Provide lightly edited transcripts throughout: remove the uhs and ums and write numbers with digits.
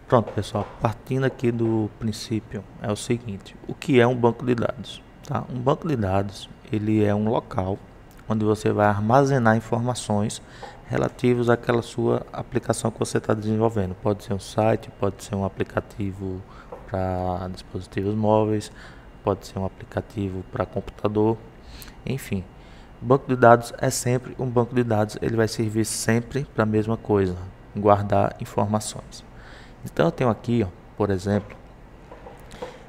Pronto, pessoal, partindo aqui do princípio é o seguinte: o que é um banco de dados? Tá? Um banco de dados, ele é um local onde você vai armazenar informações relativas àquela sua aplicação que você está desenvolvendo. Pode ser um site, pode ser um aplicativo para dispositivos móveis, pode ser um aplicativo para computador, enfim. Banco de dados é sempre um banco de dados, ele vai servir sempre para a mesma coisa, guardar informações. Então eu tenho aqui, ó, por exemplo,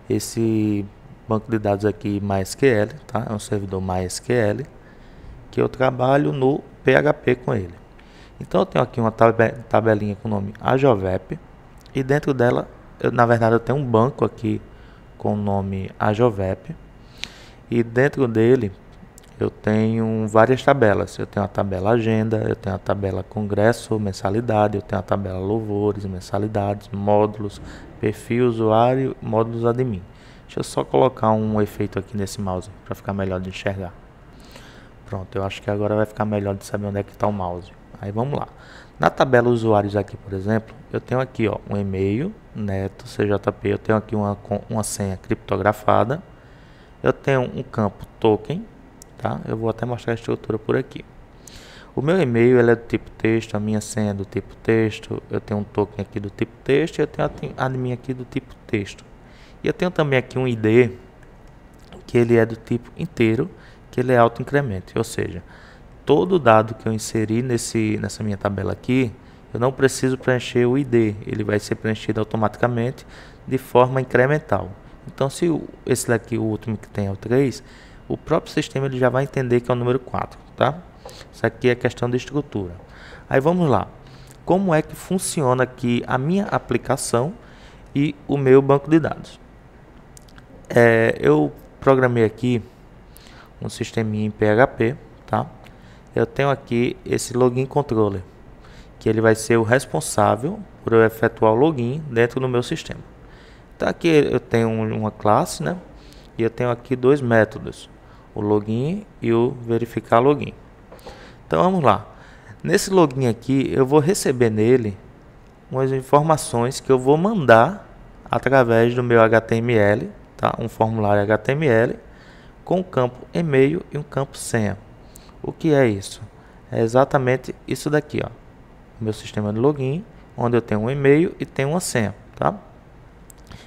esse banco de dados aqui MySQL, tá? É um servidor MySQL que eu trabalho no PHP com ele. Então eu tenho aqui uma tabelinha com o nome Ajovep e dentro dela, na verdade eu tenho um banco aqui com o nome Ajovep e dentro dele eu tenho várias tabelas. Eu tenho a tabela agenda, eu tenho a tabela congresso, mensalidade, eu tenho a tabela louvores, mensalidades, módulos, perfil usuário, módulos admin. Deixa eu só colocar um efeito aqui nesse mouse para ficar melhor de enxergar. Pronto, eu acho que agora vai ficar melhor de saber onde é que está o mouse. Aí vamos lá. Na tabela usuários aqui, por exemplo, eu tenho aqui ó, um e-mail, neto, CJP, eu tenho aqui uma senha criptografada, eu tenho um campo token, tá? Eu vou até mostrar a estrutura por aqui. O meu e-mail ele é do tipo texto, a minha senha é do tipo texto, eu tenho um token aqui do tipo texto e eu tenho a admin aqui do tipo texto. E eu tenho também aqui um ID que ele é do tipo inteiro, que ele é auto-incremento, ou seja, todo dado que eu inseri nessa minha tabela aqui, eu não preciso preencher o ID, ele vai ser preenchido automaticamente de forma incremental. Então se esse daqui, o último que tem é o 3, o próprio sistema ele já vai entender que é o número 4, tá? Isso aqui é questão de estrutura. Aí vamos lá. Como é que funciona aqui a minha aplicação e o meu banco de dados? Eu programei aqui um sisteminha em PHP, tá? Eu tenho aqui esse login controller, que ele vai ser o responsável por eu efetuar o login dentro do meu sistema. Então aqui eu tenho uma classe, né? E eu tenho aqui dois métodos, o login e o verificar login. Então vamos lá. Nesse login aqui eu vou receber nele umas informações que eu vou mandar através do meu HTML, tá? Um formulário HTML com um campo e-mail e um campo senha. O que é isso? É exatamente isso daqui, ó. O meu sistema de login, onde eu tenho um e-mail e tenho uma senha, tá?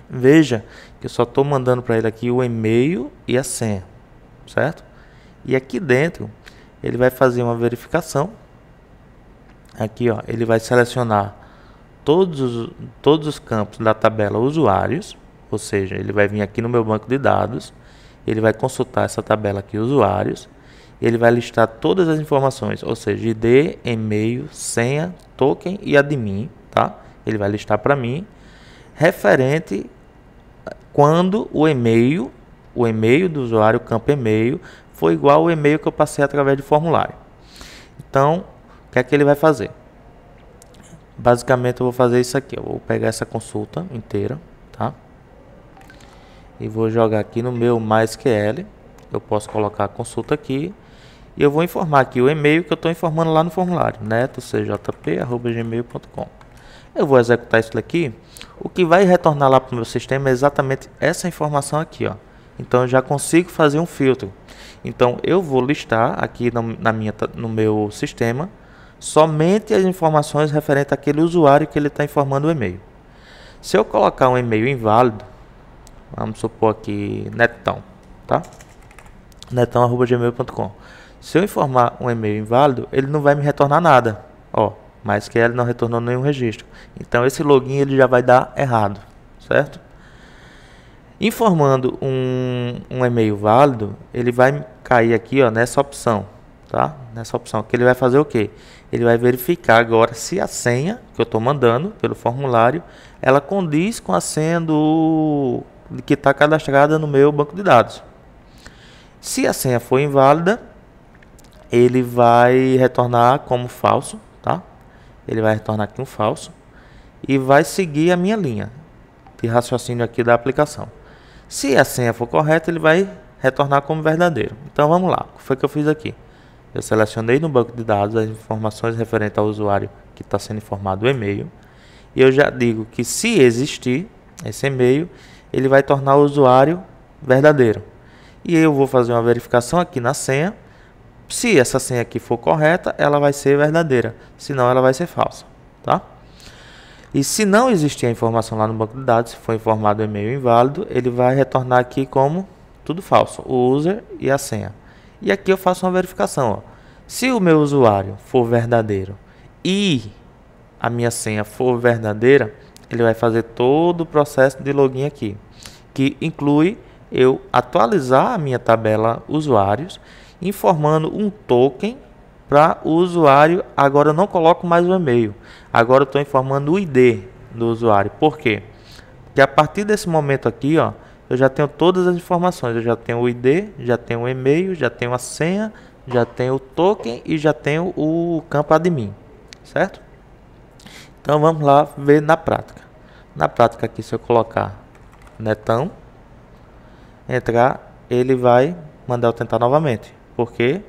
Veja que eu só estou mandando para ele aqui o e-mail e a senha, certo? E aqui dentro ele vai fazer uma verificação. Aqui, ó, ele vai selecionar todos os campos da tabela usuários, ou seja, ele vai vir aqui no meu banco de dados, ele vai consultar essa tabela aqui usuários, ele vai listar todas as informações, ou seja, ID, e-mail, senha, token e admin, tá? Ele vai listar para mim referente quando o e-mail do usuário, o campo e-mail, foi igual ao e-mail que eu passei através do formulário. Então, o que é que ele vai fazer? Basicamente eu vou fazer isso aqui, eu vou pegar essa consulta inteira, tá? E vou jogar aqui no meu MySQL, eu posso colocar a consulta aqui, e eu vou informar aqui o e-mail que eu estou informando lá no formulário, netocjp@gmail.com. Eu vou executar isso daqui, o que vai retornar lá para o meu sistema é exatamente essa informação aqui, ó. Então eu já consigo fazer um filtro. Então eu vou listar aqui no meu sistema somente as informações referentes àquele usuário que ele está informando o e-mail. Se eu colocar um e-mail inválido, vamos supor aqui netão, tá? netão@gmail.com. Se eu informar um e-mail inválido, ele não vai me retornar nada, ó, mas que ele não retornou nenhum registro. Então esse login ele já vai dar errado, certo? Informando um e-mail válido, ele vai cair aqui, ó, nessa opção, tá? Nessa opção que ele vai fazer o quê? Ele vai verificar agora se a senha que eu estou mandando pelo formulário, ela condiz com a senha que está cadastrada no meu banco de dados. Se a senha for inválida, ele vai retornar como falso, tá? Ele vai retornar aqui um falso e vai seguir a minha linha de raciocínio aqui da aplicação. Se a senha for correta, ele vai retornar como verdadeiro. Então vamos lá, o que foi que eu fiz aqui? Eu selecionei no banco de dados as informações referentes ao usuário que está sendo informado o e-mail E eu já digo que se existir esse e-mail, ele vai tornar o usuário verdadeiro. E eu vou fazer uma verificação aqui na senha. Se essa senha aqui for correta, ela vai ser verdadeira. Senão, ela vai ser falsa. Tá? E se não existir a informação lá no banco de dados, se for informado o e-mail inválido, ele vai retornar aqui como tudo falso, o user e a senha. E aqui eu faço uma verificação. Ó. Se o meu usuário for verdadeiro e a minha senha for verdadeira, ele vai fazer todo o processo de login aqui, que inclui eu atualizar a minha tabela usuários, informando um token para o usuário. Agora eu não coloco mais o e-mail, agora eu estou informando o ID do usuário. Por quê? Porque a partir desse momento aqui, ó, eu já tenho todas as informações. Eu já tenho o ID, já tenho o e-mail, já tenho a senha, já tenho o token e já tenho o campo admin, certo? Então vamos lá ver na prática. Na prática aqui, se eu colocar netão, entrar, ele vai mandar eu tentar novamente. Por quê?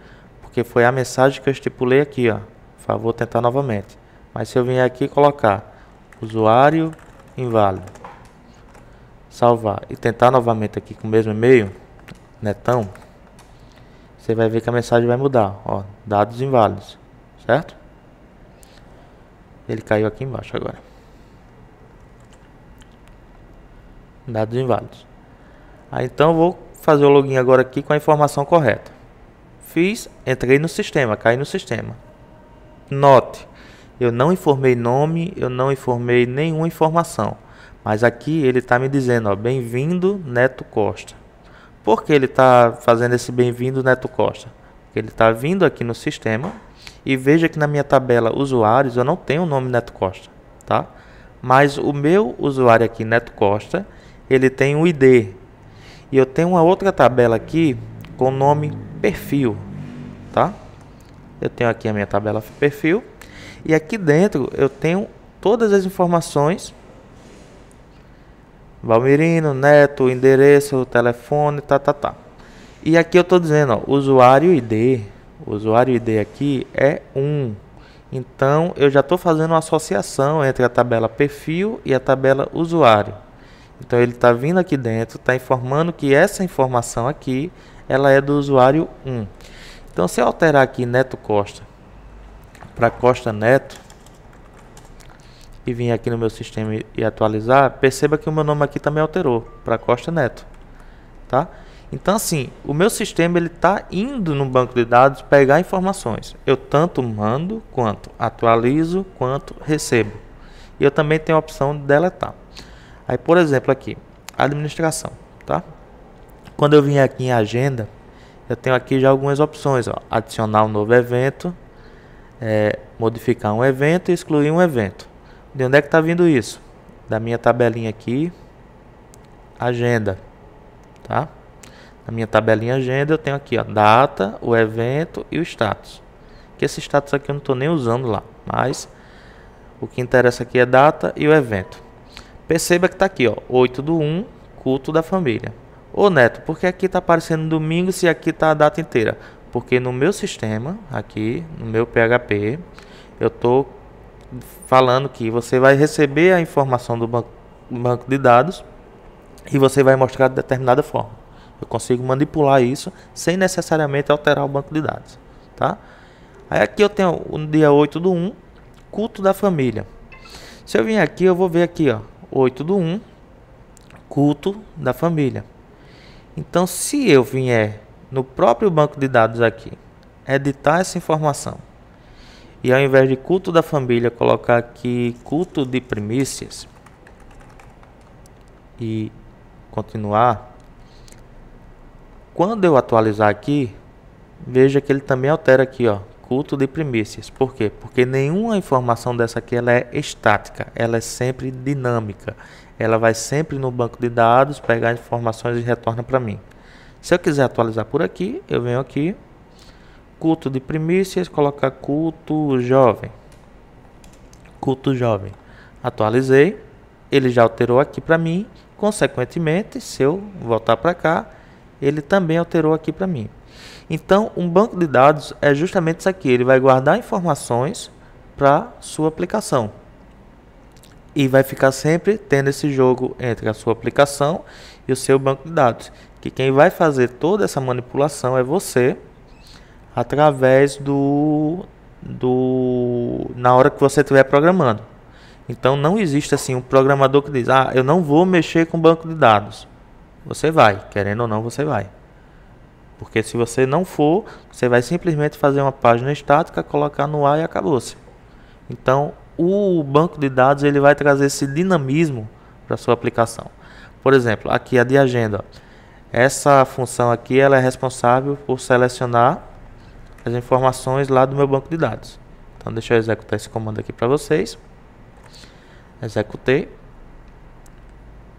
Porque foi a mensagem que eu estipulei aqui, ó. Por favor, tentar novamente. Mas se eu vier aqui e colocar usuário inválido, salvar e tentar novamente aqui com o mesmo e-mail, netão, você vai ver que a mensagem vai mudar, ó, dados inválidos, certo? Ele caiu aqui embaixo agora. Dados inválidos. Aí então eu vou fazer o login agora aqui com a informação correta. Fiz, entrei no sistema, caí no sistema. Note, eu não informei nome, eu não informei nenhuma informação. Mas aqui ele está me dizendo, ó, bem-vindo Neto Costa. Por que ele está fazendo esse bem-vindo Neto Costa? Porque ele está vindo aqui no sistema e veja que na minha tabela usuários eu não tenho o nome Neto Costa, tá? Mas o meu usuário aqui, Neto Costa, ele tem um ID. E eu tenho uma outra tabela aqui com o nome perfil, tá? Eu tenho aqui a minha tabela perfil e aqui dentro eu tenho todas as informações: Valmirino, Neto, endereço, telefone, tá. E aqui eu estou dizendo, ó, usuário ID. O usuário ID aqui é 1. Então eu já estou fazendo uma associação entre a tabela perfil e a tabela usuário. Então ele está vindo aqui dentro, está informando que essa informação aqui, ela é do usuário 1. Então se eu alterar aqui Neto Costa para Costa Neto e vir aqui no meu sistema e atualizar, perceba que o meu nome aqui também alterou para Costa Neto, tá? Então assim, o meu sistema ele está indo no banco de dados pegar informações. Eu tanto mando, quanto atualizo, quanto recebo. E eu também tenho a opção de deletar. Aí, por exemplo, aqui, administração, tá? Quando eu vim aqui em agenda, eu tenho aqui já algumas opções, ó. Adicionar um novo evento, modificar um evento e excluir um evento. De onde é que está vindo isso? Da minha tabelinha aqui, agenda, tá? Na minha tabelinha agenda eu tenho aqui, ó, data, o evento e o status. Que esse status aqui eu não estou nem usando lá, mas o que interessa aqui é data e o evento. Perceba que está aqui, ó, 8/1, culto da família. Ô Neto, por que aqui está aparecendo domingo se aqui está a data inteira? Porque no meu sistema, aqui no meu PHP, eu estou falando que você vai receber a informação do banco de dados e você vai mostrar de determinada forma. Eu consigo manipular isso sem necessariamente alterar o banco de dados, tá? Aí aqui eu tenho o dia 8/1, culto da família. Se eu vim aqui, eu vou ver aqui, ó, 8/1, culto da família. Então, se eu vier no próprio banco de dados aqui, editar essa informação, e ao invés de culto da família, colocar aqui culto de primícias, e continuar, quando eu atualizar aqui, veja que ele também altera aqui, ó, culto de primícias. Por quê? Porque nenhuma informação dessa aqui ela é estática, ela é sempre dinâmica. Ela vai sempre no banco de dados, pegar informações e retorna para mim. Se eu quiser atualizar por aqui, eu venho aqui, culto de primícias, colocar culto jovem. Culto jovem. Atualizei, ele já alterou aqui para mim. Consequentemente, se eu voltar para cá, ele também alterou aqui para mim. Então, um banco de dados é justamente isso aqui. Ele vai guardar informações para sua aplicação. E vai ficar sempre tendo esse jogo entre a sua aplicação e o seu banco de dados. Que quem vai fazer toda essa manipulação é você, através na hora que você estiver programando. Então não existe assim um programador que diz: ah, eu não vou mexer com banco de dados. Você vai, querendo ou não, você vai. Porque se você não for, você vai simplesmente fazer uma página estática, colocar no ar e acabou-se. Então o banco de dados ele vai trazer esse dinamismo para a sua aplicação. Por exemplo, aqui a de agenda. Essa função aqui ela é responsável por selecionar as informações lá do meu banco de dados. Então deixa eu executar esse comando aqui para vocês. Executei.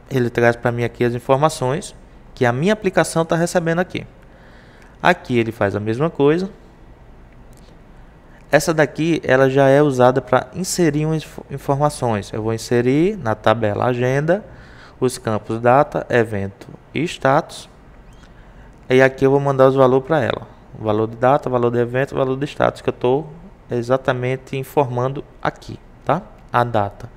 Ele traz para mim aqui as informações que a minha aplicação está recebendo aqui. Aqui ele faz a mesma coisa. Essa daqui ela já é usada para inserir informações. Eu vou inserir na tabela agenda os campos data, evento e status. E aqui eu vou mandar os valores para ela. O valor de data, valor de evento, valor de status que eu estou exatamente informando aqui, tá? A data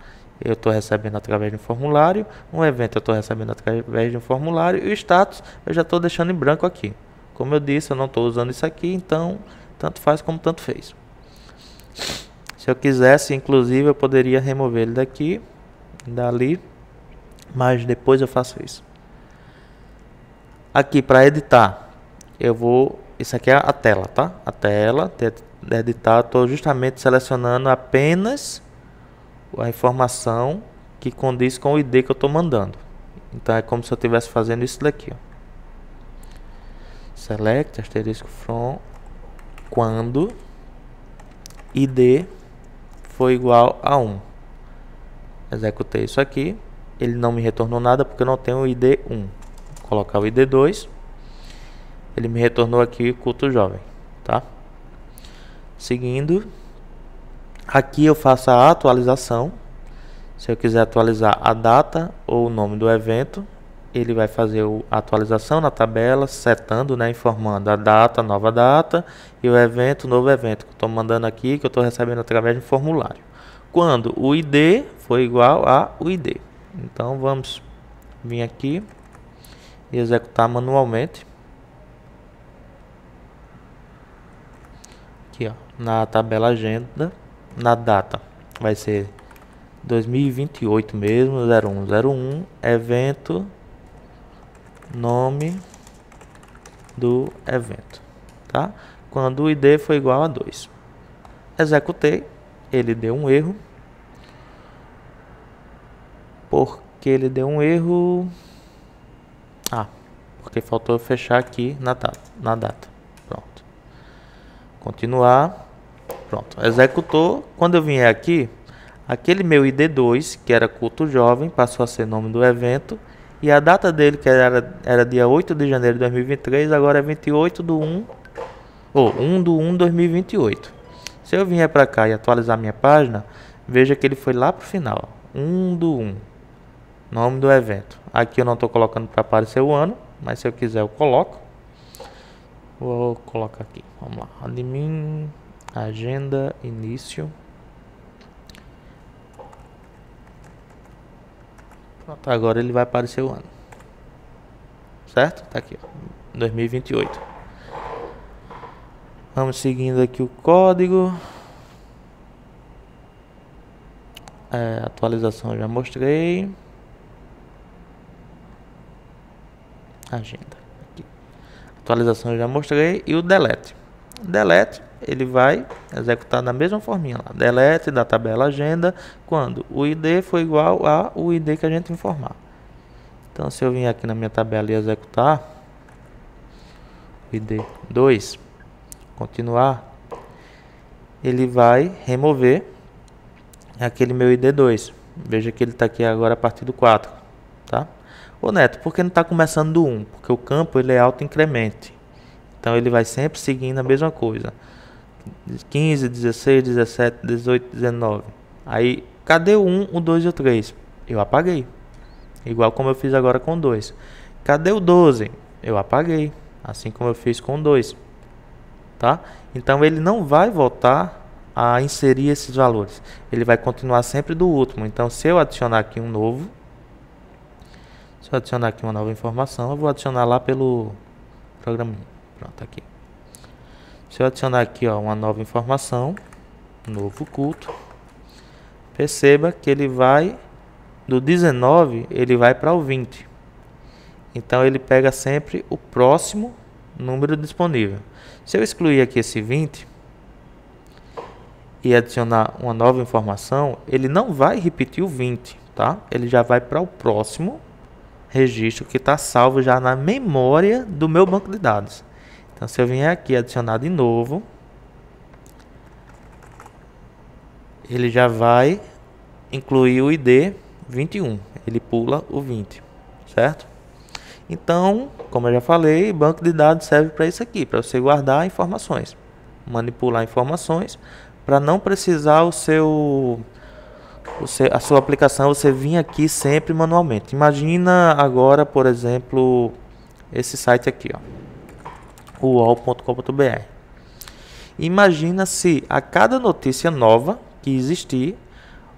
eu estou recebendo através de um formulário, um evento eu estou recebendo através de um formulário e o status eu já estou deixando em branco aqui. Como eu disse, eu não estou usando isso aqui, então tanto faz como tanto fez. Se eu quisesse, inclusive, eu poderia remover ele daqui, dali, mas depois eu faço isso. Aqui para editar, eu vou... Isso aqui é a tela, tá? A tela de editar, estou justamente selecionando apenas a informação que condiz com o ID que eu estou mandando. Então é como se eu estivesse fazendo isso daqui, ó. Select asterisco from quando ID for igual a 1. Executei isso aqui. Ele não me retornou nada porque eu não tenho o ID 1. Vou colocar o ID 2. Ele me retornou aqui culto jovem, tá? Seguindo, aqui eu faço a atualização. Se eu quiser atualizar a data ou o nome do evento, ele vai fazer a atualização na tabela, setando, né, informando a data, nova data, e o evento, novo evento, que eu estou mandando aqui, que eu estou recebendo através de um formulário. Quando o ID for igual a o ID. Então vamos vir aqui e executar manualmente. Aqui, ó, na tabela agenda, na data, vai ser 2028 mesmo, 0101, evento, nome do evento, tá? Quando o ID for igual a 2. Executei, ele deu um erro. Porque ele deu um erro? Ah, porque faltou fechar aqui na data. Pronto. Continuar. Pronto. Executou. Quando eu vier aqui, aquele meu ID2, que era culto jovem, passou a ser nome do evento. E a data dele, que era dia 8 de janeiro de 2023, agora é 28 de 1, ou 1 de 1 de 2028. Se eu vier para cá e atualizar minha página, veja que ele foi lá para o final. 1 do 1. Nome do evento. Aqui eu não estou colocando para aparecer o ano, mas se eu quiser eu coloco. Vou colocar aqui. Vamos lá. Admin, agenda, início. Pronto, agora ele vai aparecer o ano. Certo? Tá aqui, ó. 2028. Vamos seguindo aqui o código. Atualização eu já mostrei. Agenda. Aqui. Atualização eu já mostrei. E o delete. Delete, ele vai executar da mesma forminha lá. Delete da tabela agenda quando o ID for igual a o ID que a gente informar. Então, se eu vim aqui na minha tabela e executar ID 2, continuar, ele vai remover aquele meu ID 2. Veja que ele está aqui agora a partir do 4, tá? Ô Neto, por que não está começando do 1? Porque o campo ele é auto-incremente. Então ele vai sempre seguindo a mesma coisa. 15, 16, 17, 18, 19. Aí, cadê o 1, o 2 e o 3? Eu apaguei. Igual como eu fiz agora com o 2. Cadê o 12? Eu apaguei. Assim como eu fiz com o 2. Tá? Então ele não vai voltar a inserir esses valores. Ele vai continuar sempre do último. Então, se eu adicionar aqui um novo, se eu adicionar aqui uma nova informação, eu vou adicionar lá pelo programinha. Pronto, aqui. Se eu adicionar aqui, ó, uma nova informação, novo culto, perceba que ele vai do 19, ele vai para o 20. Então ele pega sempre o próximo número disponível. Se eu excluir aqui esse 20 e adicionar uma nova informação, ele não vai repetir o 20, tá? Ele já vai para o próximo registro que está salvo já na memória do meu banco de dados. Então, se eu vier aqui adicionar de novo, ele já vai incluir o ID 21. Ele pula o 20, certo? Então, como eu já falei, banco de dados serve para isso aqui, para você guardar informações, manipular informações, para não precisar a sua aplicação você vir aqui sempre manualmente. Imagina agora, por exemplo, esse site aqui, ó, uol.com.br. Imagina se a cada notícia nova que existir,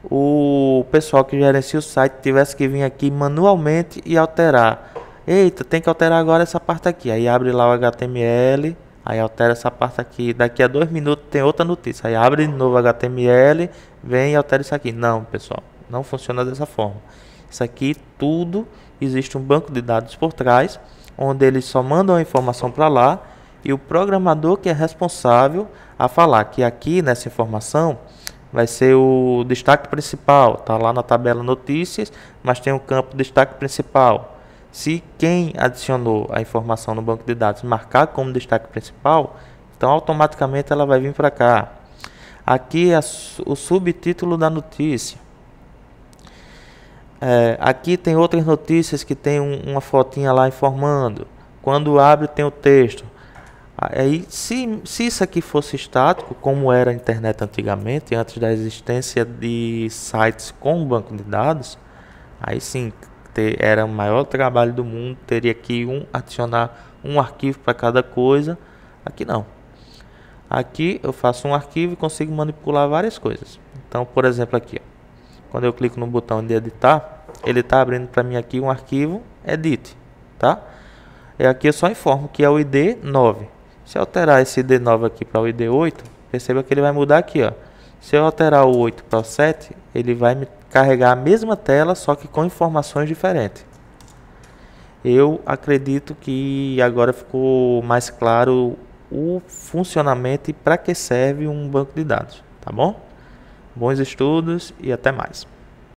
o pessoal que gerencia o site tivesse que vir aqui manualmente e alterar. Eita, tem que alterar agora essa parte aqui. Aí abre lá o HTML, aí altera essa parte aqui. Daqui a 2 minutos tem outra notícia. Aí abre de novo o HTML, vem e altera isso aqui. Não, pessoal, não funciona dessa forma. Isso aqui tudo, existe um banco de dados por trás, onde eles só mandam a informação para lá e o programador que é responsável a falar que aqui nessa informação vai ser o destaque principal. Tá lá na tabela notícias, mas tem o campo destaque principal. Se quem adicionou a informação no banco de dados marcar como destaque principal, então automaticamente ela vai vir para cá. Aqui é o subtítulo da notícia. Aqui tem outras notícias que tem uma fotinha lá informando. Quando abre tem o texto. Aí, se isso aqui fosse estático, como era a internet antigamente, antes da existência de sites com banco de dados, aí sim, era o maior trabalho do mundo, teria que adicionar um arquivo para cada coisa. Aqui não. Aqui eu faço um arquivo e consigo manipular várias coisas. Então, por exemplo, aqui, ó, quando eu clico no botão de editar, ele está abrindo para mim aqui um arquivo edit, tá? E aqui eu só informo que é o ID 9. Se eu alterar esse ID 9 aqui para o ID 8, perceba que ele vai mudar aqui, ó. Se eu alterar o 8 para o 7, ele vai me carregar a mesma tela, só que com informações diferentes. Eu acredito que agora ficou mais claro o funcionamento e para que serve um banco de dados, tá bom? Bons estudos e até mais.